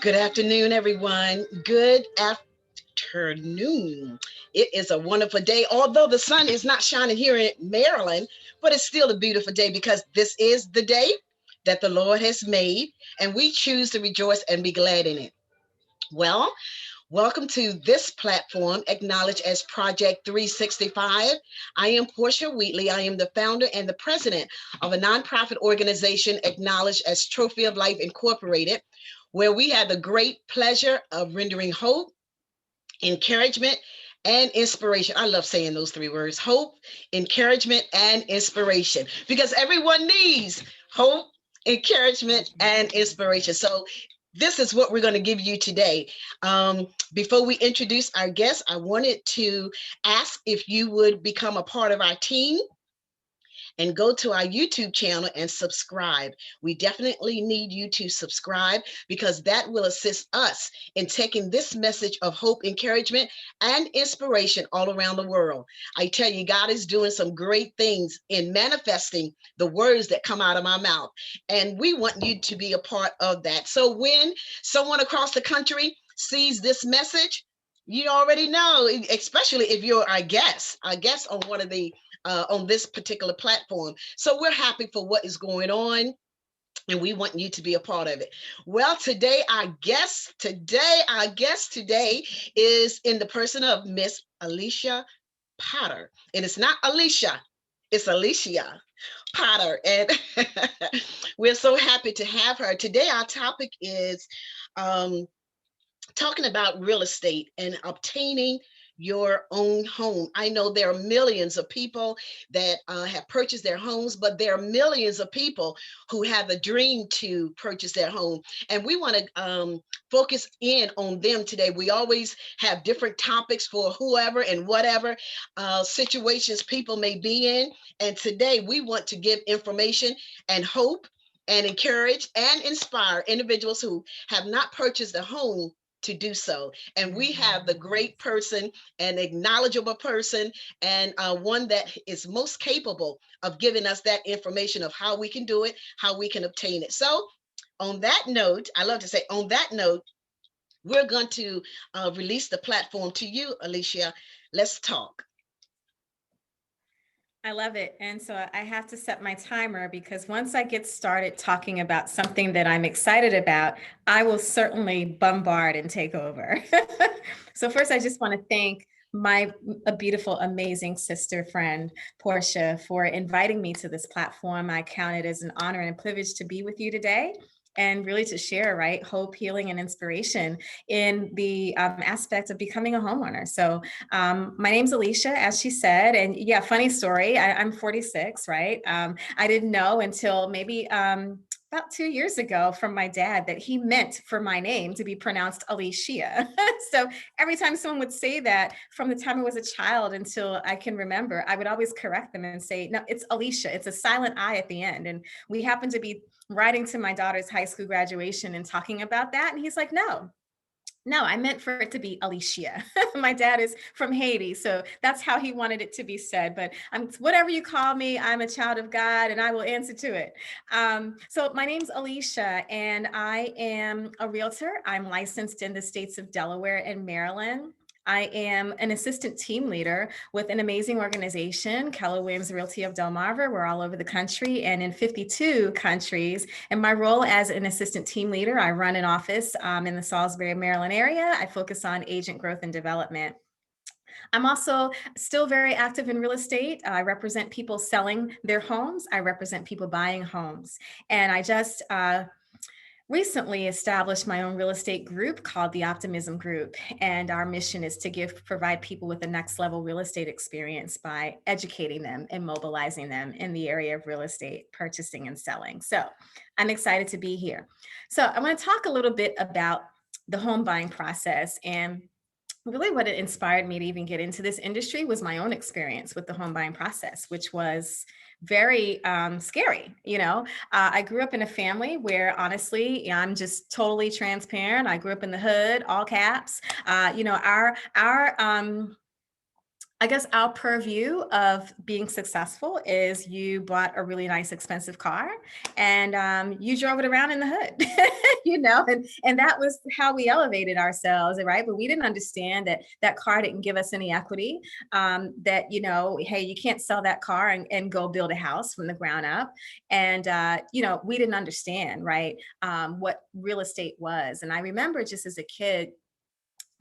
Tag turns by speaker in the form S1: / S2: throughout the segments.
S1: Good afternoon, everyone. Good afternoon. It is a wonderful day, although the sun is not shining here in Maryland, but it's still a beautiful day because this is the day that the Lord has made, and we choose to rejoice and be glad in it. Well, welcome to this platform, acknowledged as Project 365. I am Portia Wheatley. I am the founder and the president of a nonprofit organization acknowledged as Trophy of Life Incorporated, where we have the great pleasure of rendering hope, encouragement, and inspiration. I love saying those three words: hope, encouragement, and inspiration, because everyone needs hope, encouragement, and inspiration. So, this is what we're going to give you today. Before we introduce our guests, I wanted to ask if you would become a part of our team and go to our YouTube channel and subscribe. We definitely need you to subscribe because that will assist us in taking this message of hope, encouragement, and inspiration all around the world. I tell you, God is doing some great things in manifesting the words that come out of my mouth. And we want you to be a part of that. So when someone across the country sees this message, you already know, especially if you're our guest on one of the on this particular platform. So we're happy for what is going on, and we want you to be a part of it. Well, our guest today is in the person of Miss Alishia Potter. And it's not Alicia, it's Alishia Potter. And we're so happy to have her. Today, our topic is um, talking about real estate and obtaining your own home. I know there are millions of people that have purchased their homes, but there are millions of people who have a dream to purchase their home. And we want to focus in on them today. We always have different topics for whoever and whatever situations people may be in. And today we want to give information and hope and encourage and inspire individuals who have not purchased a home to do so. And we have the great person, an acknowledgeable person, and one that is most capable of giving us that information of how we can do it, how we can obtain it. So, on that note, I love to say, on that note, we're going to release the platform to you, Alicia. Let's talk.
S2: I love it. And so I have to set my timer because once I get started talking about something that I'm excited about, I will certainly bombard and take over. So first, I just want to thank my a beautiful, amazing sister friend, Portia, for inviting me to this platform. I count it as an honor and a privilege to be with you today and really to share, right, hope, healing, and inspiration in the aspect of becoming a homeowner. So my name's Alishia, as she said, and yeah, funny story. I'm 46, right? I didn't know until maybe about 2 years ago from my dad that he meant for my name to be pronounced Alishia. So every time someone would say that from the time I was a child until I can remember, I would always correct them and say, no, it's Alishia. It's a silent I at the end. And we happened to be writing to my daughter's high school graduation and talking about that. And he's like, no, I meant for it to be Alicia. My dad is from Haiti, so that's how he wanted it to be said. But whatever you call me, I'm a child of God and I will answer to it. So my name's Alicia and I am a realtor. I'm licensed in the states of Delaware and Maryland. I am an assistant team leader with an amazing organization, Keller Williams Realty of Delmarva. We're all over the country and in 52 countries. And my role as an assistant team leader, I run an office in the Salisbury, Maryland area. I focus on agent growth and development. I'm also still very active in real estate. I represent people selling their homes. I represent people buying homes. And I just recently established my own real estate group called the Optimism Group. And our mission is to provide people with the next level real estate experience by educating them and mobilizing them in the area of real estate purchasing and selling. So I'm excited to be here. So I want to talk a little bit about the home buying process. And really what it inspired me to even get into this industry was my own experience with the home buying process, which was very scary. I grew up in a family where honestly, I'm just totally transparent. I grew up in the hood, all caps. Our I guess our purview of being successful is you bought a really nice, expensive car and you drove it around in the hood, and that was how we elevated ourselves, right? But we didn't understand that that car didn't give us any equity, that, hey, you can't sell that car and go build a house from the ground up. And, we didn't understand, right, what real estate was. And I remember just as a kid,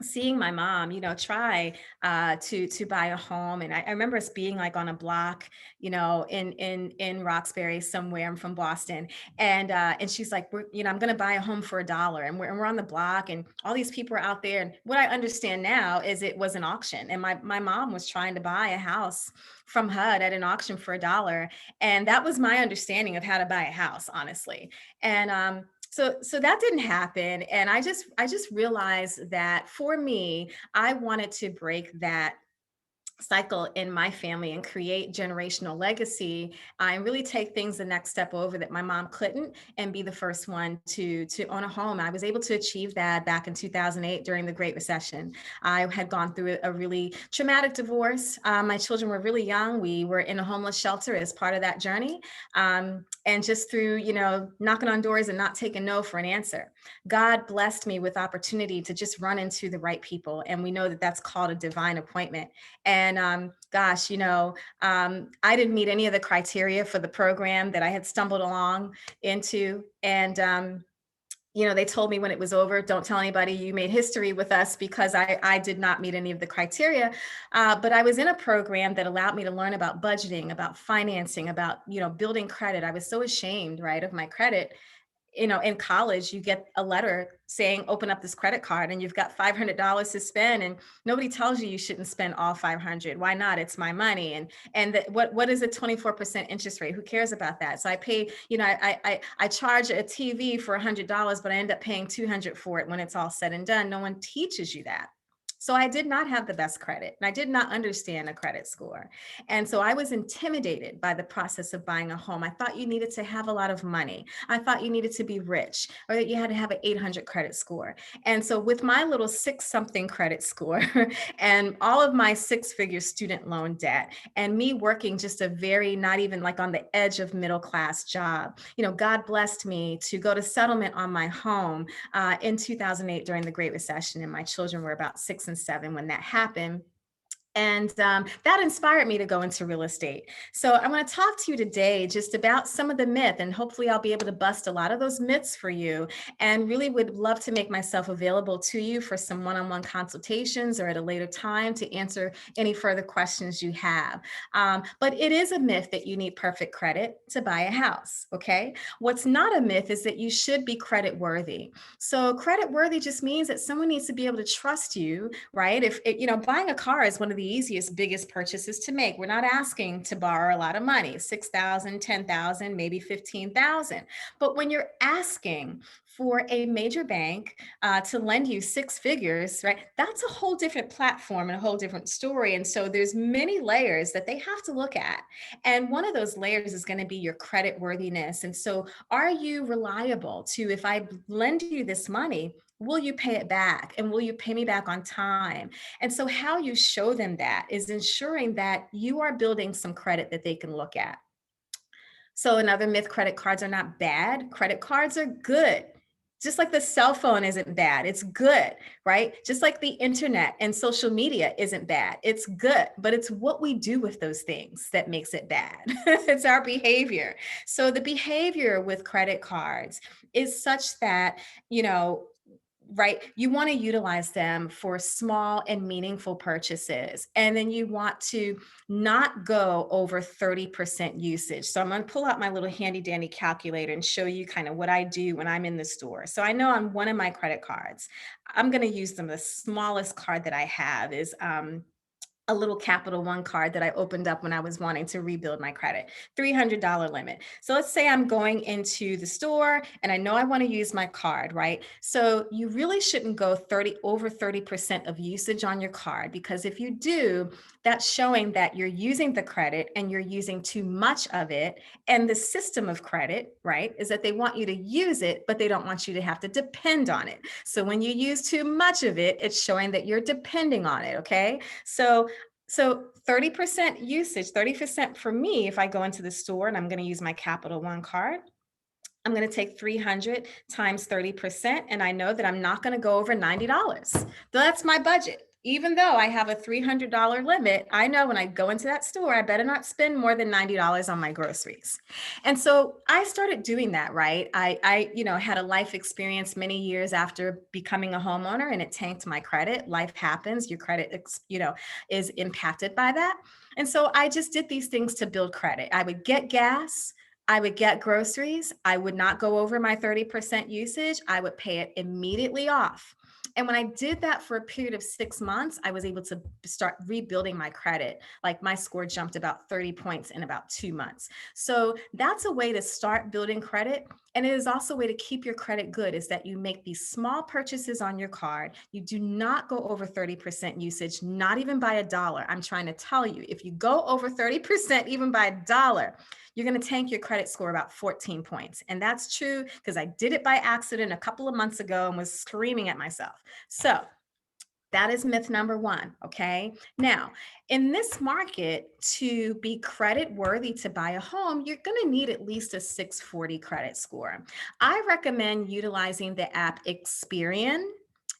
S2: seeing my mom, try to buy a home, and I remember us being like on a block, in Roxbury somewhere. I'm from Boston, and she's like, I'm going to buy a home for $1, and we're on the block, and all these people are out there. And what I understand now is it was an auction, and my mom was trying to buy a house from HUD at an auction for $1, and that was my understanding of how to buy a house, honestly. And so that didn't happen. And I just realized that for me, I wanted to break that cycle in my family and create generational legacy, and really take things the next step over that my mom couldn't, and be the first one to own a home. I was able to achieve that back in 2008 during the Great Recession. I had gone through a really traumatic divorce. My children were really young. We were in a homeless shelter as part of that journey. And just through, knocking on doors and not taking no for an answer, God blessed me with opportunity to just run into the right people. And we know that that's called a divine appointment. And I didn't meet any of the criteria for the program that I had stumbled along into. And, they told me when it was over, don't tell anybody you made history with us, because I did not meet any of the criteria. But I was in a program that allowed me to learn about budgeting, about financing, about, building credit. I was so ashamed, right, of my credit. In college, you get a letter saying, open up this credit card and you've got $500 to spend, and nobody tells you shouldn't spend all 500. Why not? It's my money. And what is a 24% interest rate? Who cares about that? So I pay, I charge a TV for $100, but I end up paying 200 for it when it's all said and done. No one teaches you that. So I did not have the best credit, and I did not understand a credit score. And so I was intimidated by the process of buying a home. I thought you needed to have a lot of money. I thought you needed to be rich, or that you had to have an 800 credit score. And so with my little 6-something credit score and all of my 6-figure student loan debt, and me working just a very, not even like on the edge of middle class job, God blessed me to go to settlement on my home in 2008 during the Great Recession. And my children were about 6 and 7 when that happened. And that inspired me to go into real estate. So I want to talk to you today just about some of the myth, and hopefully I'll be able to bust a lot of those myths for you, and really would love to make myself available to you for some one-on-one consultations, or at a later time to answer any further questions you have. But it is a myth that you need perfect credit to buy a house, okay? What's not a myth is that you should be credit worthy. So credit worthy just means that someone needs to be able to trust you, right? If buying a car is one of the easiest, biggest purchases to make. We're not asking to borrow a lot of money, 6,000, 10,000, maybe 15,000. But when you're asking for a major bank to lend you 6 figures, right? That's a whole different platform and a whole different story. And so there's many layers that they have to look at. And one of those layers is going to be your credit worthiness. And so are you reliable to, if I lend you this money, will you pay it back? And will you pay me back on time? And so how you show them that is ensuring that you are building some credit that they can look at. So another myth, credit cards are not bad. Credit cards are good. Just like the cell phone isn't bad, it's good, right? Just like the internet and social media isn't bad, it's good, but it's what we do with those things that makes it bad. It's our behavior. So the behavior with credit cards is such that, right, you want to utilize them for small and meaningful purchases. And then you want to not go over 30% usage. So I'm going to pull out my little handy dandy calculator and show you kind of what I do when I'm in the store. So I know on one of my credit cards, I'm going to use them. The smallest card that I have is a little Capital One card that I opened up when I was wanting to rebuild my credit, $300 limit. So let's say I'm going into the store and I know I want to use my card, right? So you really shouldn't go over 30% of usage on your card, because if you do, that's showing that you're using the credit and you're using too much of it. And the system of credit, right, is that they want you to use it, but they don't want you to have to depend on it. So when you use too much of it, it's showing that you're depending on it, okay? So 30% usage, 30% for me, if I go into the store and I'm going to use my Capital One card, I'm going to take 300 times 30%, and I know that I'm not going to go over $90. That's my budget. Even though I have a $300 limit, I know when I go into that store, I better not spend more than $90 on my groceries. And so I started doing that, right? I had a life experience many years after becoming a homeowner, and it tanked my credit. Life happens. Your credit, is impacted by that. And so I just did these things to build credit. I would get gas. I would get groceries. I would not go over my 30% usage. I would pay it immediately off. And when I did that for a period of 6 months, I was able to start rebuilding my credit. Like my score jumped about 30 points in about 2 months. So that's a way to start building credit. And it is also a way to keep your credit good, is that you make these small purchases on your card. You do not go over 30% usage, not even by $1. I'm trying to tell you, if you go over 30%, even by $1, you're going to tank your credit score about 14 points. And that's true because I did it by accident a couple of months ago and was screaming at myself. So that is myth number one. Okay. Now, in this market, to be credit worthy to buy a home, you're going to need at least a 640 credit score. I recommend utilizing the app Experian.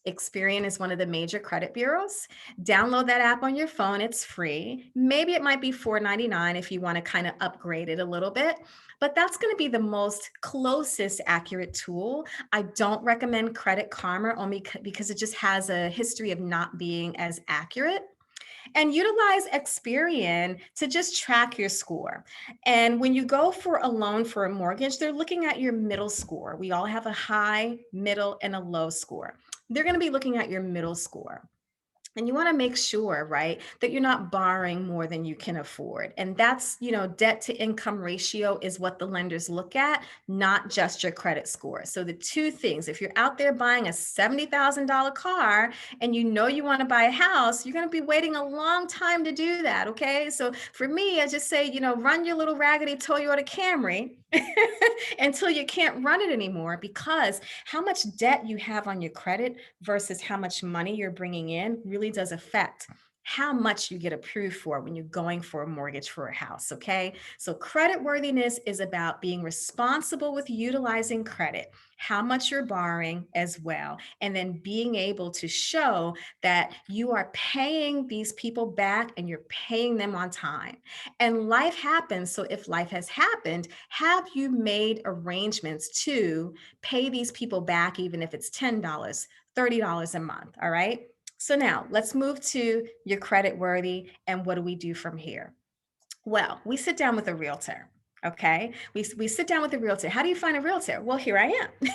S2: Experian is one of the major credit bureaus. Download that app on your phone. It's free. Maybe it might be $4.99 if you want to kind of upgrade it a little bit, but that's going to be the most closest accurate tool. I don't recommend Credit Karma only because it just has a history of not being as accurate. And utilize Experian to just track your score. And when you go for a loan for a mortgage, they're looking at your middle score. We all have a high, middle, and a low score. They're going to be looking at your middle score. And you want to make sure, right, that you're not borrowing more than you can afford. And that's, debt to income ratio is what the lenders look at, not just your credit score. So the two things, if you're out there buying a $70,000 car and you want to buy a house, you're going to be waiting a long time to do that. Okay. So for me, I just say, run your little raggedy Toyota Camry until you can't run it anymore, because how much debt you have on your credit versus how much money you're bringing in really does affect how much you get approved for when you're going for a mortgage for a house. Okay. So credit worthiness is about being responsible with utilizing credit, how much you're borrowing as well, and then being able to show that you are paying these people back and you're paying them on time. And life happens. So if life has happened, have you made arrangements to pay these people back, even if it's $10, $30 a month? All right. So now let's move to your credit worthy, and what do we do from here? Well, we sit down with a realtor. Okay. We sit down with a realtor. How do you find a realtor? Well, here I am.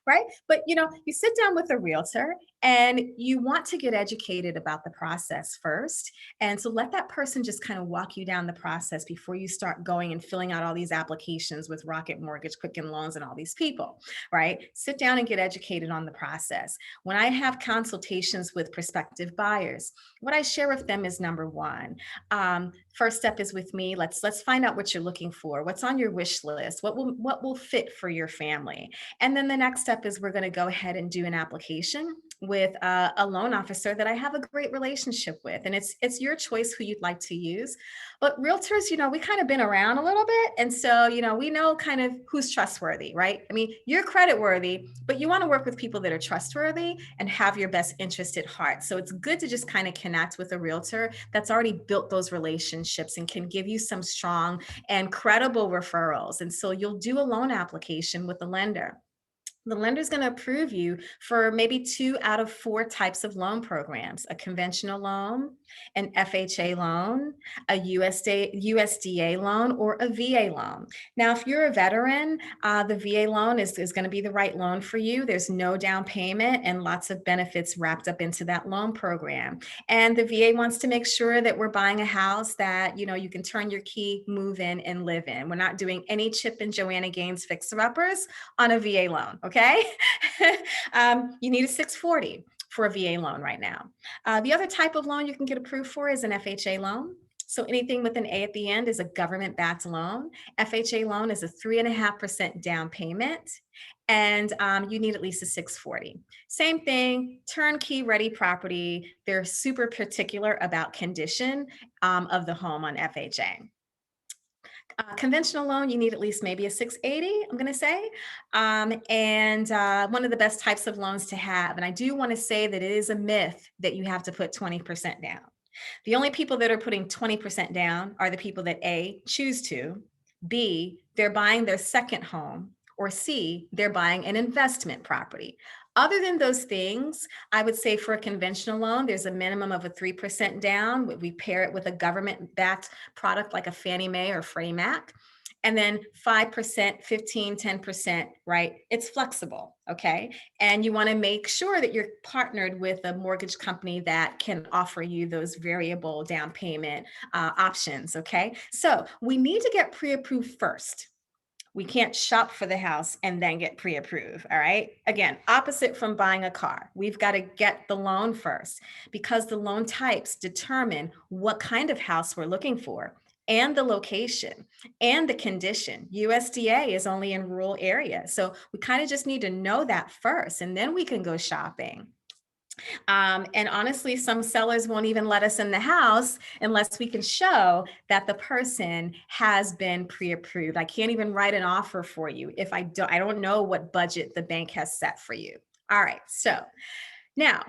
S2: Right. But you sit down with a realtor and you want to get educated about the process first. And so let that person just kind of walk you down the process before you start going and filling out all these applications with Rocket Mortgage, Quicken Loans, and all these people. Right. Sit down and get educated on the process. When I have consultations with prospective buyers, what I share with them is number one. First step is with me. Let's find out what you're looking for. What's on your wish list? What will fit for your family? And then the next step is we're going to go ahead and do an application with a loan officer that I have a great relationship with. And it's your choice who you'd like to use. But realtors, we kind of been around a little bit. And so, we know kind of who's trustworthy, right? I mean, you're credit worthy, but you want to work with people that are trustworthy and have your best interest at heart. So it's good to just kind of connect with a realtor that's already built those relationships and can give you some strong and credible referrals. And so you'll do a loan application with the lender. The lender's going to approve you for maybe 2 out of 4 types of loan programs: a conventional loan, an FHA loan, a USDA loan, or a VA loan. Now, if you're a veteran, the VA loan is going to be the right loan for you. There's no down payment and lots of benefits wrapped up into that loan program. And the VA wants to make sure that we're buying a house that, you can turn your key, move in, and live in. We're not doing any Chip and Joanna Gaines fixer-uppers on a VA loan. Okay. You need a 640 for a VA loan right now. The other type of loan you can get approved for is an FHA loan. So anything with an A at the end is a government-backed loan. FHA loan is a 3.5% down payment. and you need at least a 640. Same thing, turnkey ready property. They're super particular about condition of the home on FHA. Conventional loan, you need at least maybe a 680, I'm going to say. And one of the best types of loans to have. And I do want to say that it is a myth that you have to put 20% down. The only people that are putting 20% down are the people that A, choose to, B, they're buying their second home, or C, they're buying an investment property. Other than those things, I would say for a conventional loan, there's a minimum of a 3% down. We pair it with a government-backed product like a Fannie Mae or Freddie Mac. And then 5%, 15, 10%, right? It's flexible, okay? And you wanna make sure that you're partnered with a mortgage company that can offer you those variable down payment options, okay? So we need to get pre-approved first. We can't shop for the house and then get pre-approved, all right? Again, opposite from buying a car. We've got to get the loan first because the loan types determine what kind of house we're looking for and the location and the condition. USDA is only in rural areas. So we kind of just need to know that first and then we can go shopping. And honestly, some sellers won't even let us in the house unless we can show that the person has been pre-approved. I can't even write an offer for you if I don't know what budget the bank has set for you. All right, so now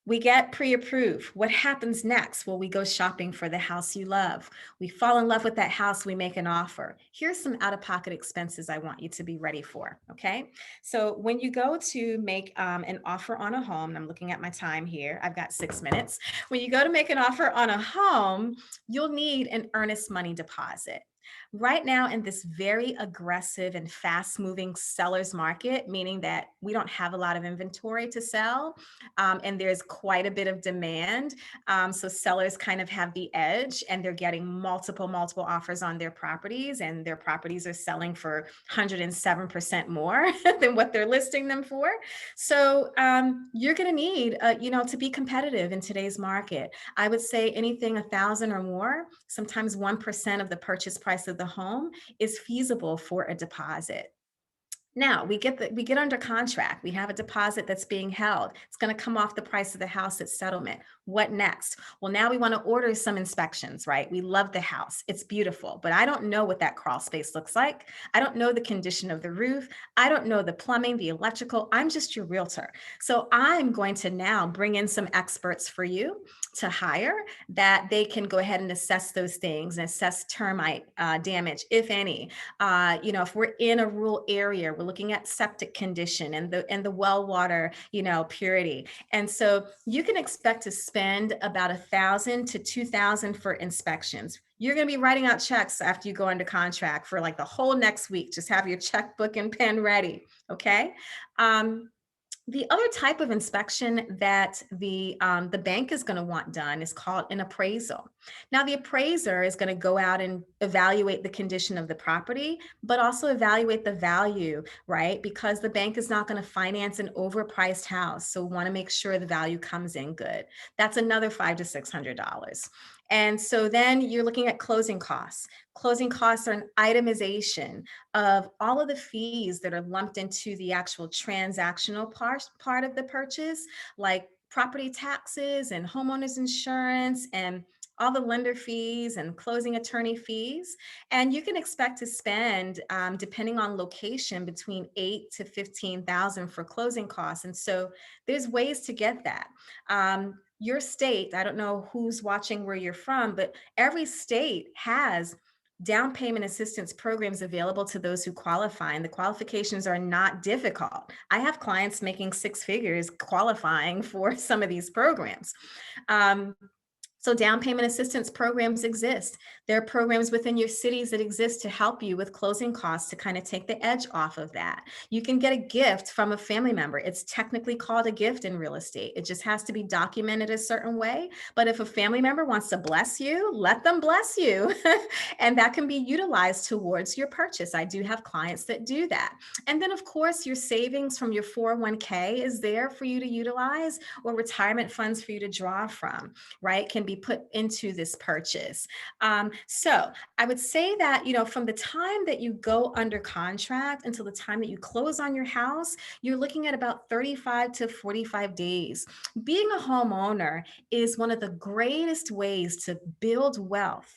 S2: we get pre-approved. What happens next? Well, we go shopping for the house you love. We fall in love with that house, we make an offer. Here's some out-of-pocket expenses I want you to be ready for, okay? So when you go to make an offer on a home, and I'm looking at my time here, I've got 6 minutes. When you go to make an offer on a home, you'll need an earnest money deposit. Right now in this very aggressive and fast moving seller's market, meaning that we don't have a lot of inventory to sell and there's quite a bit of demand. So sellers kind of have the edge and they're getting multiple offers on their properties and their properties are selling for 107% more than what they're listing them for. So you're going to need, to be competitive in today's market. I would say anything 1,000 or more, sometimes 1% of the purchase price of the home is feasible for a deposit. Now we get under contract. We have a deposit that's being held. It's going to come off the price of the house at settlement. What next? Well, now we want to order some inspections, right? We love the house. It's beautiful, but I don't know what that crawl space looks like. I don't know the condition of the roof. I don't know the plumbing, the electrical. I'm just your realtor. So I'm going to now bring in some experts for you to hire that they can go ahead and assess those things and assess termite damage, if any. If we're in a rural area, we're looking at septic condition and the well water, purity. And so you can expect to spend about $1,000 to $2,000 for inspections. You're going to be writing out checks after you go under contract for like the whole next week. Just have your checkbook and pen ready. Okay. The other type of inspection that the bank is going to want done is called an appraisal. Now, the appraiser is going to go out and evaluate the condition of the property, but also evaluate the value, right? Because the bank is not going to finance an overpriced house. So we want to make sure the value comes in good. That's another $500 to $600. And so then you're looking at closing costs. Closing costs are an itemization of all of the fees that are lumped into the actual transactional part of the purchase, like property taxes and homeowners insurance and all the lender fees and closing attorney fees. And you can expect to spend, depending on location, between $8,000 to $15,000 for closing costs. And so there's ways to get that. Your state, I don't know who's watching where you're from, but every state has down payment assistance programs available to those who qualify, and the qualifications are not difficult. I have clients making 6 figures qualifying for some of these programs. So down payment assistance programs exist. There are programs within your cities that exist to help you with closing costs to kind of take the edge off of that. You can get a gift from a family member. It's technically called a gift in real estate. It just has to be documented a certain way. But if a family member wants to bless you, let them bless you. And that can be utilized towards your purchase. I do have clients that do that. And then of course, your savings from your 401k is there for you to utilize, or retirement funds for you to draw from, right? Can be be put into this purchase. So I would say that, from the time that you go under contract until the time that you close on your house, you're looking at about 35 to 45 days. Being a homeowner is one of the greatest ways to build wealth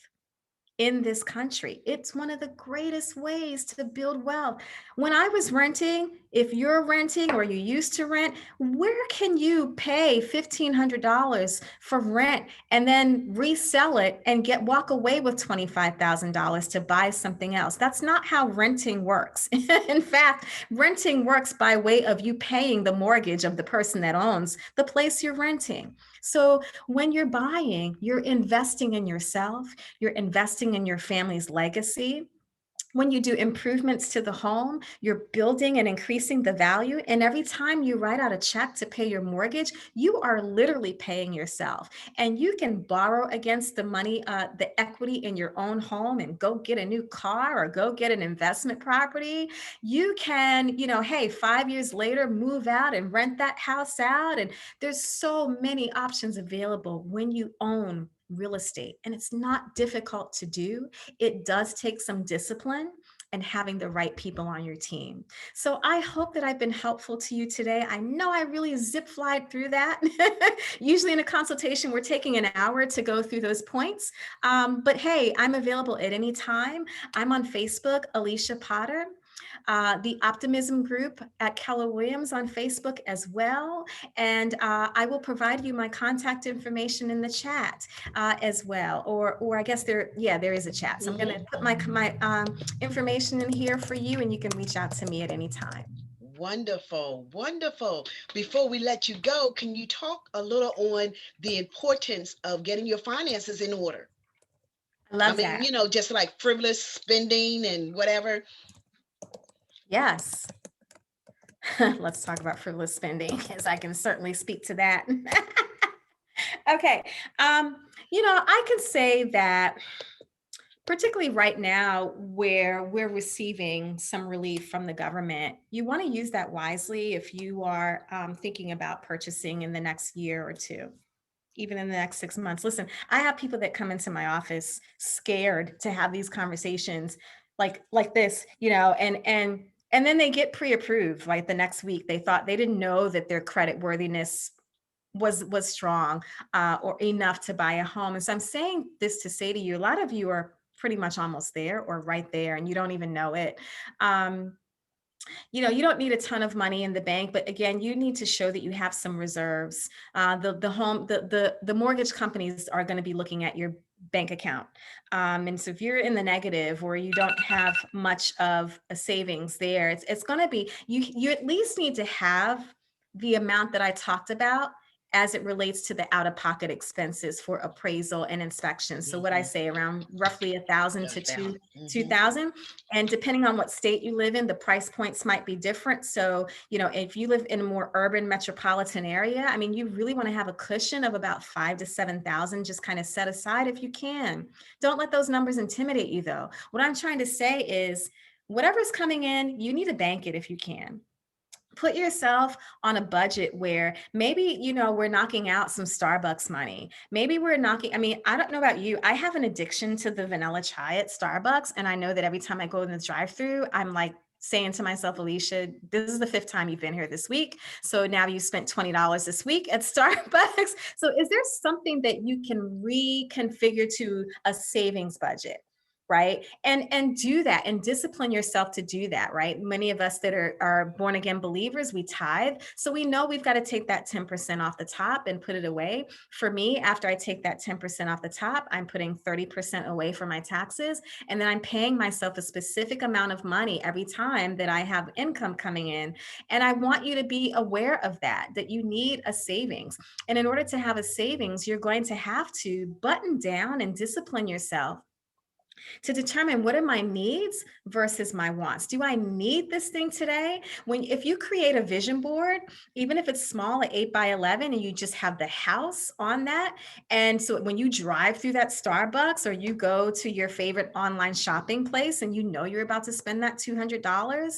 S2: in this country. It's one of the greatest ways to build wealth. When I was renting, if you're renting or you used to rent, where can you pay $1,500 for rent and then resell it and walk away with $25,000 to buy something else? That's not how renting works. In fact, renting works by way of you paying the mortgage of the person that owns the place you're renting. So when you're buying, you're investing in yourself, you're investing in your family's legacy. When you do improvements to the home, you're building and increasing the value. And every time you write out a check to pay your mortgage, you are literally paying yourself. And you can borrow against the money, the equity in your own home and go get a new car or go get an investment property. You can, hey, 5 years later, move out and rent that house out. And there's so many options available when you own real estate. And it's not difficult to do. It does take some discipline and having the right people on your team. So I hope that I've been helpful to you today. I know I really zip-flied through that. Usually in a consultation, we're taking an hour to go through those points. But hey, I'm available at any time. I'm on Facebook, Alishia Potter. The Optimism Group at Keller Williams on Facebook as well. And I will provide you my contact information in the chat as well. Or I guess there is a chat. So I'm going to put my information in here for you, and you can reach out to me at any time.
S1: Wonderful, wonderful. Before we let you go, can you talk a little on the importance of getting your finances in order?
S2: I love that.
S1: Just like frivolous spending and whatever.
S2: Yes. Let's talk about frivolous spending, because I can certainly speak to that. Okay. I can say that particularly right now where we're receiving some relief from the government, you want to use that wisely if you are thinking about purchasing in the next year or two, even in the next 6 months. Listen, I have people that come into my office scared to have these conversations like this, and then they get pre-approved like the next week. They didn't know that their credit worthiness was strong or enough to buy a home. And so I'm saying this to say to you, a lot of you are pretty much almost there or right there, and you don't even know it. You don't need a ton of money in the bank, but again, you need to show that you have some reserves. The mortgage companies are going to be looking at your bank account. And so if you're in the negative or you don't have much of a savings there, it's going to be, you at least need to have the amount that I talked about as it relates to the out-of-pocket expenses for appraisal and inspection. So what I say, around roughly 1,000 to 2,000. And depending on what state you live in, the price points might be different. So, if you live in a more urban metropolitan area, you really want to have a cushion of about 5,000 to 7,000 just kind of set aside if you can. Don't let those numbers intimidate you though. What I'm trying to say is whatever's coming in, you need to bank it if you can. Put yourself on a budget where maybe, we're knocking out some Starbucks money. Maybe we're knocking, I don't know about you. I have an addiction to the vanilla chai at Starbucks. And I know that every time I go in the drive-through, I'm like saying to myself, Alishia, this is the 5th time you've been here this week. So now you spent $20 this week at Starbucks. So is there something that you can reconfigure to a savings budget? Right. And do that and discipline yourself to do that. Right. Many of us that are born again believers, we tithe. So we know we've got to take that 10% off the top and put it away. For me, after I take that 10% off the top, I'm putting 30% away for my taxes. And then I'm paying myself a specific amount of money every time that I have income coming in. And I want you to be aware of that you need a savings. And in order to have a savings, you're going to have to button down and discipline yourself to determine what are my needs versus my wants. Do I need this thing today? If you create a vision board, even if it's small at 8 by 11, and you just have the house on that. And so when you drive through that Starbucks, or you go to your favorite online shopping place and you know you're about to spend that $200,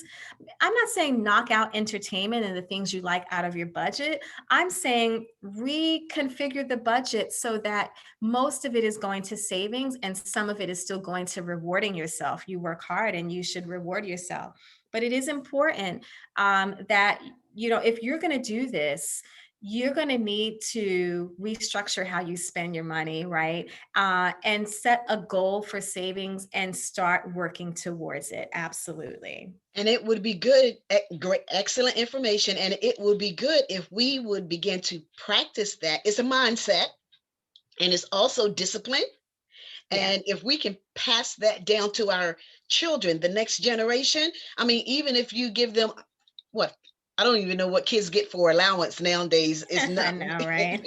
S2: I'm not saying knock out entertainment and the things you like out of your budget. I'm saying reconfigure the budget so that most of it is going to savings and some of it is still going to rewarding yourself. You work hard and you should reward yourself. But it is important that, if you're going to do this, you're going to need to restructure how you spend your money, right? And set a goal for savings and start working towards it. Absolutely.
S1: And it would be good, great, excellent information. And it would be good if we would begin to practice that. It's a mindset, and it's also discipline.
S2: Yeah.
S1: And if we can pass that down to our children, the next generation, I mean, even if you give them what, I don't even know what kids get for allowance nowadays. Is
S2: I
S1: not,
S2: know, right?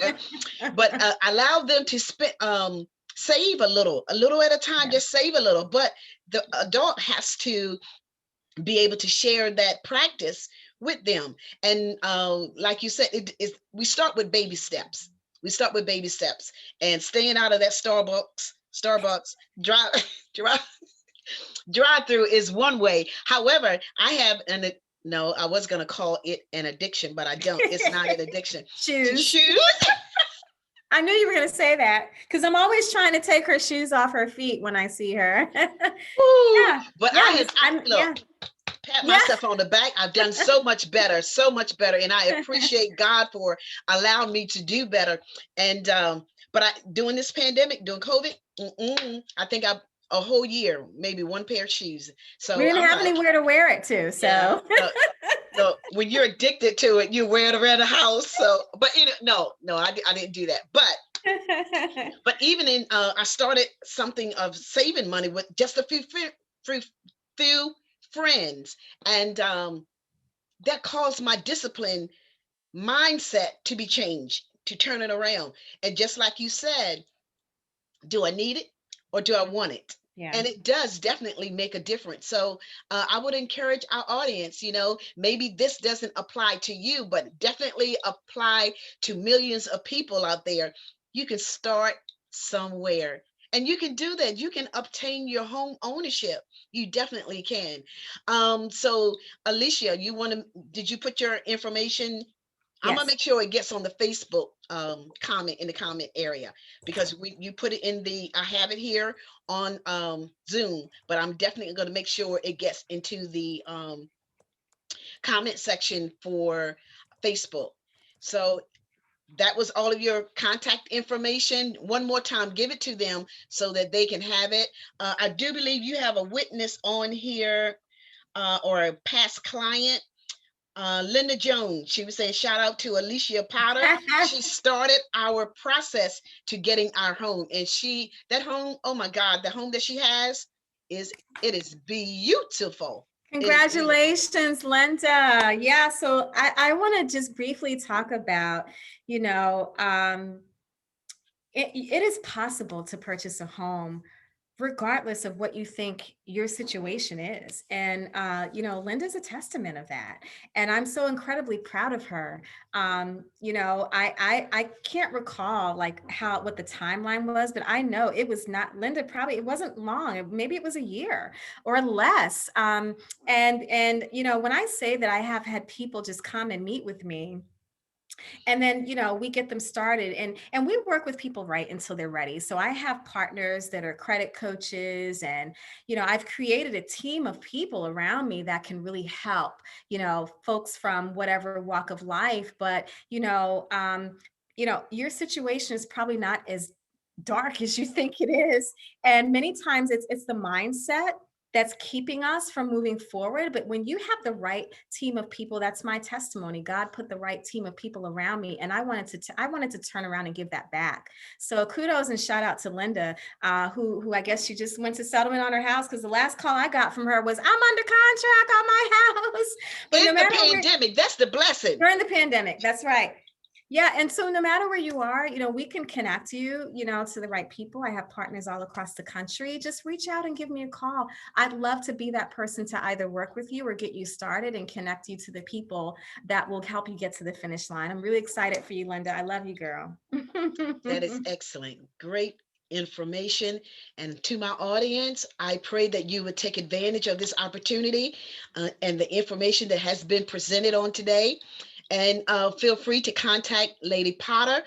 S1: but allow them to spend, save a little at a time,
S2: Yeah.
S1: just save a little. But the adult has to be able to share that practice with them. And like you said, we start with baby steps. We start with baby steps, and staying out of that Starbucks drive through is one way. However, I have no, I was going to call it an addiction, but I don't. It's not an addiction.
S2: Shoes.
S1: Shoes.
S2: I knew you were going to say that because I'm always trying to take her shoes off her feet when I see her.
S1: Yeah, but yeah, look.
S2: Yeah.
S1: Pat myself on the back. I've done so much better, and I appreciate God for allowing me to do better. And but during this pandemic, during COVID, I think a whole year, maybe one pair of shoes. So
S2: we didn't have anywhere to wear it to. So
S1: yeah, so when you're addicted to it, you wear it around the house. So, but no, I didn't do that. But even in I started something of saving money with just a few friends, and that caused my discipline mindset to be changed, to turn it around. And just like you said, do I need it or do I want it?
S2: Yeah.
S1: And it does definitely make a difference. So I would encourage our audience, maybe this doesn't apply to you, but definitely apply to millions of people out there. You can start somewhere. And you can do that. You can obtain your home ownership. You definitely can. So Alishia, did you put your information? I'm gonna
S2: Yes.
S1: make sure it gets on the Facebook comment in the comment area, because you put it in I have it here on Zoom, but I'm definitely gonna make sure it gets into the comment section for Facebook. So that was all of your contact information. One more time, give it to them so that they can have it. I do believe you have a witness on here, or a past client. Linda Jones, she was saying shout out to Alishia Potter. She started our process to getting our home, and that home, oh my God, the home that she has is beautiful.
S2: Congratulations, Linda. Yeah, so I want to just briefly talk about, it is possible to purchase a home regardless of what you think your situation is. And, Linda's a testament of that. And I'm so incredibly proud of her. I can't recall what the timeline was, but I know it was not Linda, probably it wasn't long. Maybe it was a year or less. And when I say that I have had people just come and meet with me, and then we get them started, and we work with people right until they're ready. So I have partners that are credit coaches, and I've created a team of people around me that can really help folks from whatever walk of life. But your situation is probably not as dark as you think it is, and many times it's the mindset that's keeping us from moving forward. But when you have the right team of people, that's my testimony. God put the right team of people around me, and I wanted to turn around and give that back. So kudos and shout out to Linda, who I guess she just went to settlement on her house, because the last call I got from her was, I'm under contract on my house.
S1: But in the pandemic, that's the blessing.
S2: During the pandemic, that's right. Yeah, and so no matter where you are, we can connect you, to the right people. I have partners all across the country. Just reach out and give me a call. I'd love to be that person to either work with you or get you started and connect you to the people that will help you get to the finish line. I'm really excited for you, Linda. I love you, girl.
S1: That is excellent. Great information. And to my audience, I pray that you would take advantage of this opportunity and the information that has been presented on today. And feel free to contact Lady Potter,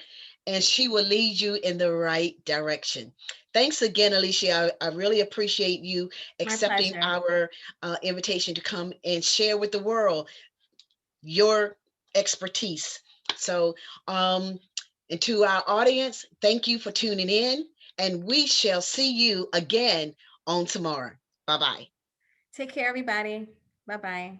S1: and she will lead you in the right direction. Thanks again, Alicia. I really appreciate you
S2: My
S1: accepting
S2: pleasure.
S1: our invitation to come and share with the world your expertise. So, and to our audience, thank you for tuning in, and we shall see you again on tomorrow. Bye bye.
S2: Take care, everybody. Bye-bye.